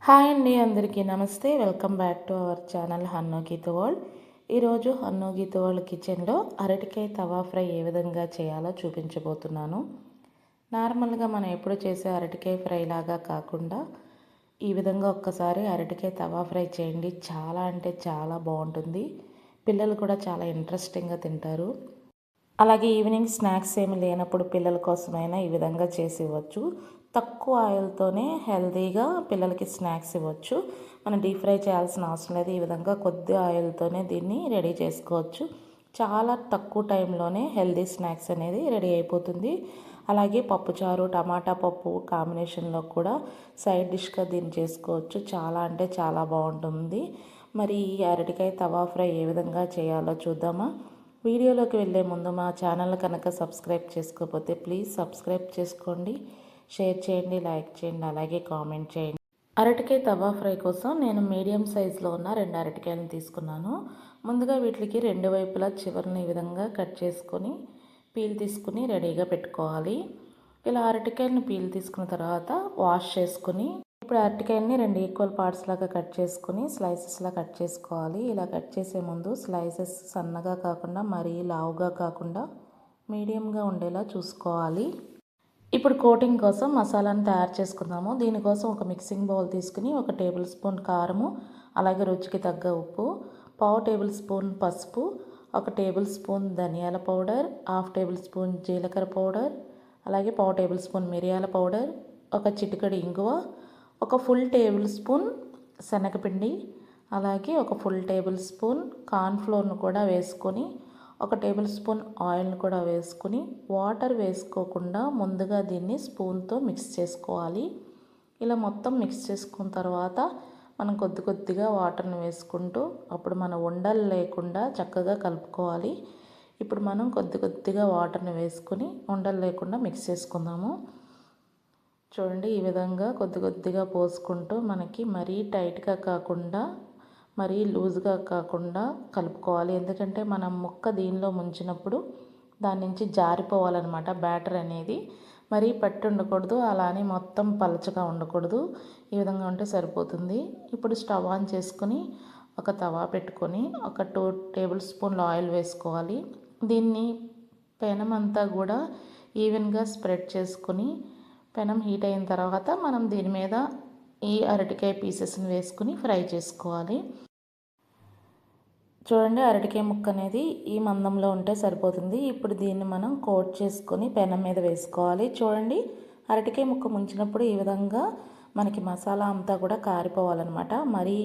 Hi అండి, అందరికీ నమస్తే. Welcome back to our channel Hannu Geetha world. ఈరోజు హన్ను గీత వరల్డ్ కిచెన్లో అరటికాయ తవా ఫ్రై ఏ విధంగా చేయాలో చూపించబోతున్నాను. నార్మల్గా మనం ఎప్పుడు చేసే అరటికాయ ఫ్రై లాగా కాకుండా ఈ విధంగా ఒక్కసారి అరటికాయ తవా ఫ్రై చేయండి. చాలా అంటే చాలా బాగుంటుంది. పిల్లలు కూడా చాలా ఇంట్రెస్టింగ్గా తింటారు. అలాగే ఈవినింగ్ స్నాక్స్ ఏమి లేనప్పుడు పిల్లల కోసమైనా ఈ విధంగా చేసి ఇవ్వచ్చు. తక్కువ ఆయిల్తోనే హెల్తీగా పిల్లలకి స్నాక్స్ ఇవ్వచ్చు. మనం డీప్ ఫ్రై చేయాల్సిన అవసరం లేదు. ఈ విధంగా కొద్ది ఆయిల్తోనే దీన్ని రెడీ చేసుకోవచ్చు. చాలా తక్కువ టైంలోనే హెల్తీ స్నాక్స్ అనేది రెడీ అయిపోతుంది. అలాగే పప్పుచారు, టమాటా పప్పు కాంబినేషన్లో కూడా సైడ్ డిష్గా దీన్ని చేసుకోవచ్చు. చాలా అంటే చాలా బాగుంటుంది. మరి ఈ అరటికాయ తవా ఫ్రై ఏ విధంగా చేయాలో చూద్దామా? వీడియోలోకి వెళ్ళే ముందు మా ఛానల్ కనుక సబ్స్క్రైబ్ చేసుకోకపోతే ప్లీజ్ సబ్స్క్రైబ్ చేసుకోండి, షేర్ చేయండి, లైక్ చేయండి, అలాగే కామెంట్ చేయండి. అరటికాయ తవా ఫ్రై కోసం నేను మీడియం సైజులో ఉన్న 2 అరటికాయలను తీసుకున్నాను. ముందుగా వీటికి 2 వైపులా చివరిని ఈ విధంగా కట్ చేసుకొని పీల్ తీసుకుని రెడీగా పెట్టుకోవాలి. ఇలా అరటికాయలను పీల్ తీసుకున్న తర్వాత వాష్ చేసుకుని ఇప్పుడు అరటికాయలని 2 ఈక్వల్ పార్ట్స్ లాగా కట్ చేసుకుని స్లైసెస్లా కట్ చేసుకోవాలి. ఇలా కట్ చేసే ముందు స్లైసెస్ సన్నగా కాకుండా మరీ లావుగా కాకుండా మీడియంగా ఉండేలా చూసుకోవాలి. ఇప్పుడు కోటింగ్ కోసం మసాలాను తయారు చేసుకుందాము. దీనికోసం ఒక మిక్సింగ్ బౌల్ తీసుకుని 1 టేబుల్ స్పూన్ కారము, అలాగే రుచికి తగ్గ ఉప్పు, 1/2 టేబుల్ స్పూన్ పసుపు, 1 టేబుల్ స్పూన్ ధనియాల పౌడర్, 1/2 టేబుల్ స్పూన్ జీలకర్ర పౌడర్, అలాగే 1/2 టేబుల్ స్పూన్ మిరియాల పౌడర్, ఒక చిటికెడు ఇంగువ, ఒక ఫుల్ టేబుల్ స్పూన్ శనగపిండి, అలాగే ఒక ఫుల్ టేబుల్ స్పూన్ కార్న్ఫ్లోర్ను కూడా వేసుకొని 1 టేబుల్ స్పూన్ ఆయిల్ని కూడా వేసుకొని వాటర్ వేసుకోకుండా ముందుగా దీన్ని స్పూన్తో మిక్స్ చేసుకోవాలి. ఇలా మొత్తం మిక్స్ చేసుకున్న తర్వాత మనం కొద్ది కొద్దిగా వాటర్ని వేసుకుంటూ అప్పుడు మన ఉండలు లేకుండా చక్కగా కలుపుకోవాలి. ఇప్పుడు మనం కొద్ది కొద్దిగా వాటర్ని వేసుకొని ఉండలు లేకుండా మిక్స్ చేసుకుందాము. చూడండి, ఈ విధంగా కొద్ది కొద్దిగా పోసుకుంటూ మనకి మరీ టైట్గా కాకుండా మరీ లూజ్గా కాకుండా కలుపుకోవాలి. ఎందుకంటే మనం ముక్క దీనిలో ముంచినప్పుడు దాని నుంచి జారిపోవాలన్నమాట బ్యాటర్ అనేది. మరీ పట్టి ఉండకూడదు, అలానే మొత్తం పలచగా ఉండకూడదు. ఈ విధంగా ఉంటే సరిపోతుంది. ఇప్పుడు స్టవ్ ఆన్ చేసుకొని ఒక తవా పెట్టుకొని ఒక 2 టేబుల్ స్పూన్ల ఆయిల్ వేసుకోవాలి. దీన్ని పెనం అంతా కూడా ఈవెన్గా స్ప్రెడ్ చేసుకొని పెనం హీట్ అయిన తర్వాత మనం దీని మీద ఈ అరటికాయ పీసెస్ని వేసుకుని ఫ్రై చేసుకోవాలి. చూడండి, అరటికాయ ముక్క అనేది ఈ మందంలో ఉంటే సరిపోతుంది. ఇప్పుడు దీన్ని మనం కోట్ చేసుకొని పెనం మీద వేసుకోవాలి. చూడండి, అరటికాయ ముక్క ముంచినప్పుడు ఈ విధంగా మనకి మసాలా అంతా కూడా కారిపోవాలన్నమాట. మరీ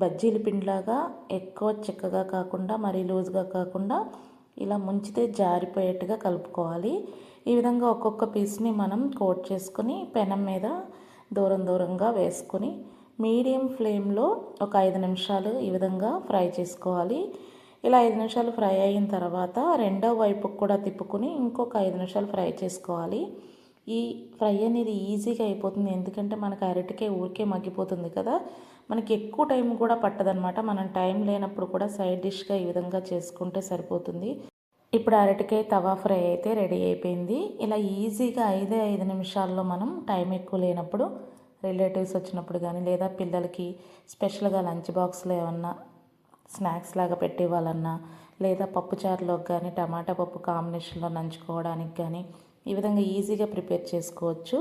బజ్జీల పిండిలాగా ఎక్కువ చిక్కగా కాకుండా మరీ లూజ్గా కాకుండా ఇలా ముంచితే జారిపోయేట్టుగా కలుపుకోవాలి. ఈ విధంగా ఒక్కొక్క పీస్ని మనం కోట్ చేసుకొని పెనం మీద దూరంగా వేసుకొని మీడియం ఫ్లేమ్లో ఒక 5 నిమిషాలు ఈ విధంగా ఫ్రై చేసుకోవాలి. ఇలా 5 నిమిషాలు ఫ్రై అయిన తర్వాత రెండో వైపుకు కూడా తిప్పుకొని ఇంకొక 5 నిమిషాలు ఫ్రై చేసుకోవాలి. ఈ ఫ్రై అనేది ఈజీగా అయిపోతుంది, ఎందుకంటే మనకు అరటికాయ ఊరికే మగ్గిపోతుంది కదా. మనకి ఎక్కువ టైం కూడా పట్టదనమాట. మనం టైం లేనప్పుడు కూడా సైడ్ డిష్గా ఈ విధంగా చేసుకుంటే సరిపోతుంది. ఇప్పుడు అరటికాయ తవా ఫ్రై అయితే రెడీ అయిపోయింది. ఇలా ఈజీగా 5 నిమిషాల్లో మనం టైం ఎక్కువ లేనప్పుడు రిలేటివ్స్ వచ్చినప్పుడు కానీ లేదా పిల్లలకి స్పెషల్గా లంచ్ బాక్స్లో ఏమన్నా స్నాక్స్ లాగా పెట్టివ్వాలన్నా లేదా పప్పుచారులోకి కానీ టమాటా పప్పు కాంబినేషన్లో నంచుకోవడానికి కానీ ఈ విధంగా ఈజీగా ప్రిపేర్ చేసుకోవచ్చు.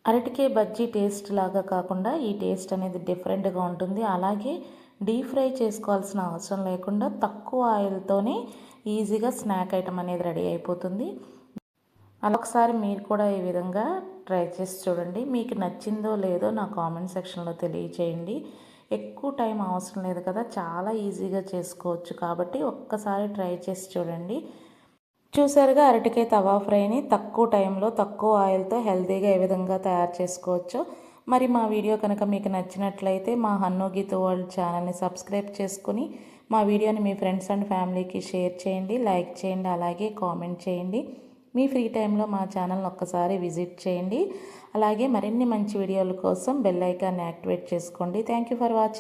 అరటికాయ బజ్జీ టేస్ట్ లాగా కాకుండా ఈ టేస్ట్ అనేది డిఫరెంట్గా ఉంటుంది. అలాగే డీప్ ఫ్రై చేసుకోవాల్సిన అవసరం లేకుండా తక్కువ ఆయిల్తోనే ఈజీగా స్నాక్ ఐటమ్ అనేది రెడీ అయిపోతుంది. అలా ఒకసారి మీరు కూడా ఈ విధంగా ట్రై చేసి చూడండి. మీకు నచ్చిందో లేదో నా కామెంట్ సెక్షన్లో తెలియచేయండి. ఎక్కువ టైం అవసరం లేదు కదా, చాలా ఈజీగా చేసుకోవచ్చు. కాబట్టి ఒక్కసారి ట్రై చేసి చూడండి. చూసారుగా అరటికాయ తవా ఫ్రైని తక్కువ టైంలో తక్కువ ఆయిల్తో హెల్తీగా ఏ విధంగా తయారు చేసుకోవచ్చో. మరి మా వీడియో కనుక మీకు నచ్చినట్లయితే మా హన్ను గీత వరల్డ్ ఛానల్ని సబ్స్క్రైబ్ చేసుకుని మా వీడియోని మీ ఫ్రెండ్స్ అండ్ ఫ్యామిలీకి షేర్ చేయండి, లైక్ చేయండి, అలాగే కామెంట్ చేయండి. మీ ఫ్రీ టైంలో మా ఛానల్ని ఒక్కసారి విజిట్ చేయండి. అలాగే మరిన్ని మంచి వీడియోల కోసం బెల్ ఐకాన్ని యాక్టివేట్ చేసుకోండి. Thank you for watching.